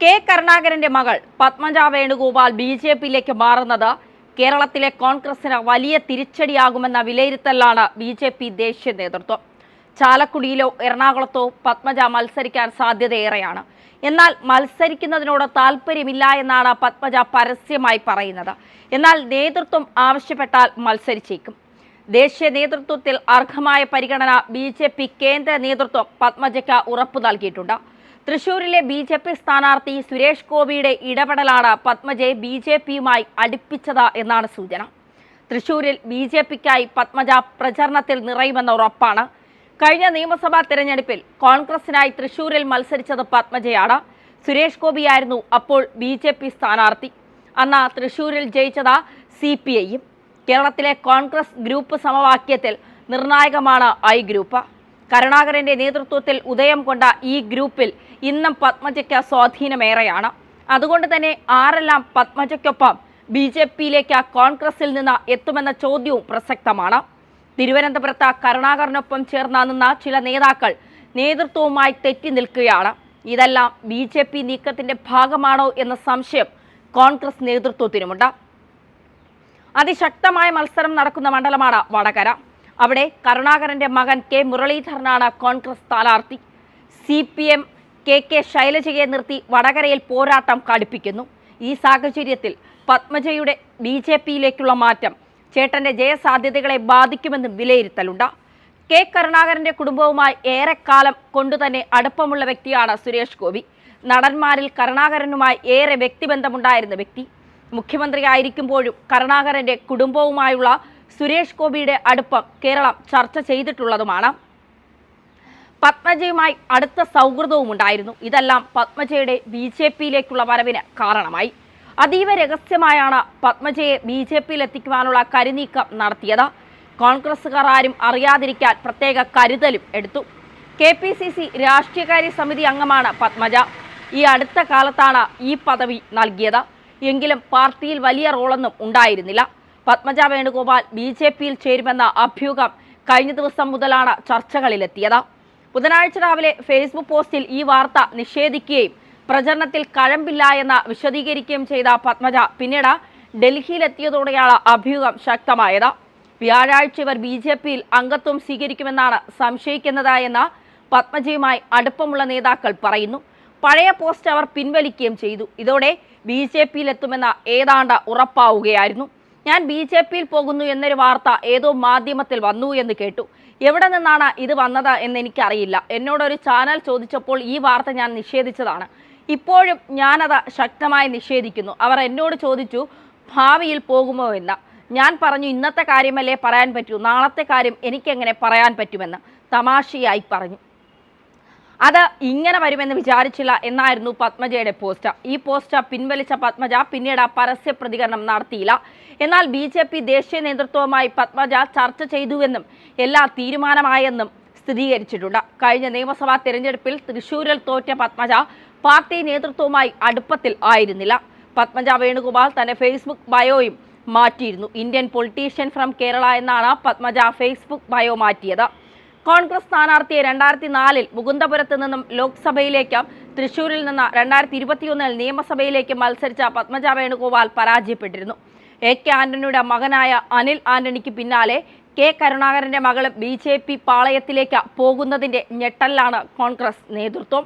K കരുണാകരന്റെ മകൾ പത്മജ വേണുഗോപാൽ ബി.ജെ.പിയിലേക്ക് മാറുന്നത് കേരളത്തിലെ കോൺഗ്രസിന് വലിയ തിരിച്ചടിയാകുമെന്ന വിലയിരുത്തലാണ് ബി.ജെ.പി ദേശീയ നേതൃത്വം. ചാലക്കുടിയിലോ എറണാകുളത്തോ പത്മജ മത്സരിക്കാൻ സാധ്യതയേറെയാണ്. എന്നാൽ മത്സരിക്കുന്നതിനോട് താല്പര്യമില്ല എന്നാണ് പത്മജ പരസ്യമായി പറയുന്നത്. എന്നാൽ നേതൃത്വം ആവശ്യപ്പെട്ടാൽ മത്സരിച്ചേക്കും. ദേശീയ നേതൃത്വത്തിൽ അർഹമായ പരിഗണന ബി.ജെ.പി കേന്ദ്ര നേതൃത്വം പത്മജയ്ക്ക് ഉറപ്പു നൽകിയിട്ടുണ്ട്. തൃശൂരിലെ ബി.ജെ.പി സ്ഥാനാർത്ഥി സുരേഷ് ഗോപിയുടെ ഇടപെടലാണ് പത്മജയെ ബി.ജെ.പിയുമായി അടുപ്പിച്ചത് എന്നാണ് സൂചന. തൃശൂരിൽ ബി.ജെ.പിക്കായി പത്മജ പ്രചരണത്തിൽ നിറയുമെന്ന ഉറപ്പാണ്. കഴിഞ്ഞ നിയമസഭാ തെരഞ്ഞെടുപ്പിൽ കോൺഗ്രസിനായി തൃശൂരിൽ മത്സരിച്ചത് പത്മജയാണ്. സുരേഷ് ഗോപിയായിരുന്നു അപ്പോൾ ബി.ജെ.പി സ്ഥാനാർത്ഥി. അന്ന് തൃശൂരിൽ ജയിച്ചത് CPI-യും. കേരളത്തിലെ കോൺഗ്രസ് ഗ്രൂപ്പ് സമവാക്യത്തിൽ നിർണായകമാണ് I ഗ്രൂപ്പ്. കരുണാകരന്റെ നേതൃത്വത്തിൽ ഉദയം കൊണ്ട ഈ ഗ്രൂപ്പിൽ ഇന്നും പത്മജയ്ക്ക് സ്വാധീനമേറെയാണ്. അതുകൊണ്ട് തന്നെ ആരെല്ലാം പത്മജയ്ക്കൊപ്പം ബി.ജെ.പിയിലേക്ക് കോൺഗ്രസിൽ നിന്ന് എത്തുമെന്ന ചോദ്യവും പ്രസക്തമാണ്. തിരുവനന്തപുരത്ത് കരുണാകരനൊപ്പം ചേർന്ന് നിന്ന ചില നേതാക്കൾ നേതൃത്വവുമായി തെറ്റി നിൽക്കുകയാണ്. ഇതെല്ലാം ബി.ജെ.പി നീക്കത്തിന്റെ ഭാഗമാണോ എന്ന സംശയം കോൺഗ്രസ് നേതൃത്വത്തിനുമുണ്ട്. അതിശക്തമായ മത്സരം നടക്കുന്ന മണ്ഡലമാണ് വടകര. അവിടെ കരുണാകരന്റെ മകൻ K മുരളീധരനാണ് കോൺഗ്രസ് സ്ഥാനാർത്ഥി. CPM K ശൈലജയെ നിർത്തി വടകരയിൽ പോരാട്ടം കടുപ്പിക്കുന്നു. ഈ സാഹചര്യത്തിൽ പത്മജയുടെ ബി.ജെ.പിയിലേക്കുള്ള മാറ്റം ചേട്ടന്റെ ജയസാധ്യതകളെ ബാധിക്കുമെന്നും വിലയിരുത്തലുണ്ട്. K കരുണാകരന്റെ കുടുംബവുമായി ഏറെക്കാലം കൊണ്ടുതന്നെ അടുപ്പമുള്ള വ്യക്തിയാണ് സുരേഷ് ഗോപി. നടന്മാരിൽ കരുണാകരനുമായി ഏറെ വ്യക്തിബന്ധമുണ്ടായിരുന്ന വ്യക്തി. മുഖ്യമന്ത്രിയായിരിക്കുമ്പോഴും കരുണാകരന്റെ കുടുംബവുമായുള്ള സുരേഷ് ഗോപിയുടെ അടുപ്പം കേരളം ചർച്ച ചെയ്തിട്ടുള്ളതുമാണ്. പത്മജയുമായി അടുത്ത സൗഹൃദവും ഉണ്ടായിരുന്നു. ഇതെല്ലാം പത്മജയുടെ ബി.ജെ.പിയിലേക്കുള്ള വരവിന് കാരണമായി. അതീവ രഹസ്യമായാണ് പത്മജയെ ബി.ജെ.പിയിൽ എത്തിക്കുവാനുള്ള കരുനീക്കം നടത്തിയത്. കോൺഗ്രസുകാർ ആരും അറിയാതിരിക്കാൻ പ്രത്യേക കരുതലും എടുത്തു. KPCC രാഷ്ട്രീയകാര്യ സമിതി അംഗമാണ് പത്മജ. ഈ അടുത്ത കാലത്താണ് ഈ പദവി നൽകിയത്. എങ്കിലും പാർട്ടിയിൽ വലിയ റോളൊന്നും ഉണ്ടായിരുന്നില്ല. പത്മജ വേണുഗോപാൽ ബി.ജെ.പിയിൽ ചേരുമെന്ന അഭ്യൂഹം കഴിഞ്ഞ ദിവസം മുതലാണ് ചർച്ചകളിലെത്തിയത്. ബുധനാഴ്ച രാവിലെ ഫേസ്ബുക്ക് പോസ്റ്റിൽ ഈ വാർത്ത നിഷേധിക്കുകയും പ്രചരണത്തിൽ കഴമ്പില്ല എന്ന് വിശദീകരിക്കുകയും ചെയ്ത പത്മജ പിന്നീട് ഡൽഹിയിലെത്തിയതോടെയാണ് അഭ്യൂഹം ശക്തമായത്. വ്യാഴാഴ്ച ഇവർ ബി.ജെ.പിയിൽ അംഗത്വം സ്വീകരിക്കുമെന്നാണ് സംശയിക്കുന്നതെന്ന് പത്മജയുമായി അടുപ്പമുള്ള നേതാക്കൾ പറയുന്നു. പഴയ പോസ്റ്റ് അവർ പിൻവലിക്കുകയും ചെയ്തു. ഇതോടെ ബി.ജെ.പിയിൽ എത്തുമെന്ന് ഏതാണ്ട് ഉറപ്പാവുകയായിരുന്നു. ഞാൻ ബി.ജെ.പിയിൽ പോകുന്നു എന്നൊരു വാർത്ത ഏതോ മാധ്യമത്തിൽ വന്നു എന്ന് കേട്ടു. എവിടെ നിന്നാണ് ഇത് വന്നത് എന്ന് എനിക്കറിയില്ല. എന്നോടൊരു ചാനൽ ചോദിച്ചപ്പോൾ ഈ വാർത്ത ഞാൻ നിഷേധിച്ചതാണ്. ഇപ്പോഴും ഞാനത് ശക്തമായി നിഷേധിക്കുന്നു. അവർ എന്നോട് ചോദിച്ചു ഭാവിയിൽ പോകുമോ എന്ന്. ഞാൻ പറഞ്ഞു ഇന്നത്തെ കാര്യമല്ലേ പറയാൻ പറ്റൂ, നാളത്തെ കാര്യം എനിക്കെങ്ങനെ പറയാൻ പറ്റുമെന്ന് തമാശയായി പറഞ്ഞു. അത് ഇങ്ങനെ വരുമെന്ന് വിചാരിച്ചില്ല എന്നായിരുന്നു പത്മജയുടെ പോസ്റ്റ്. ഈ പോസ്റ്റ് പിൻവലിച്ച പത്മജ പിന്നീട് പരസ്യ പ്രതികരണം നടത്തിയില്ല. എന്നാൽ ബി.ജെ.പി ദേശീയ നേതൃത്വവുമായി പത്മജ ചർച്ച ചെയ്തുവെന്നും എല്ലാ തീരുമാനമായെന്നും സ്ഥിരീകരിച്ചിട്ടുണ്ട്. കഴിഞ്ഞ നിയമസഭാ തെരഞ്ഞെടുപ്പിൽ തൃശൂരിൽ തോറ്റ പത്മജ പാർട്ടി നേതൃത്വവുമായി അടുപ്പത്തിൽ ആയിരുന്നില്ല. പത്മജ വേണുഗോപാൽ തന്റെ ഫേസ്ബുക്ക് ബയോയും മാറ്റിയിരുന്നു. ഇന്ത്യൻ പൊളിറ്റീഷ്യൻ ഫ്രം കേരള എന്നാണ് പത്മജ ഫേസ്ബുക്ക് ബയോ മാറ്റിയത്. കോൺഗ്രസ് സ്ഥാനാർത്ഥിയെ 2004 മുകുന്ദപുരത്ത് നിന്നും ലോക്സഭയിലേക്കും തൃശൂരിൽ നിന്ന് 2021 നിയമസഭയിലേക്ക് മത്സരിച്ച പത്മജ വേണുഗോപാൽ പരാജയപ്പെട്ടിരുന്നു. AK ആന്റണിയുടെ മകനായ അനിൽ ആന്റണിക്ക് പിന്നാലെ K കരുണാകരന്റെ മകളും ബി.ജെ.പി പാളയത്തിലേക്ക് പോകുന്നതിന്റെ ഞെട്ടലിലാണ് കോൺഗ്രസ് നേതൃത്വം.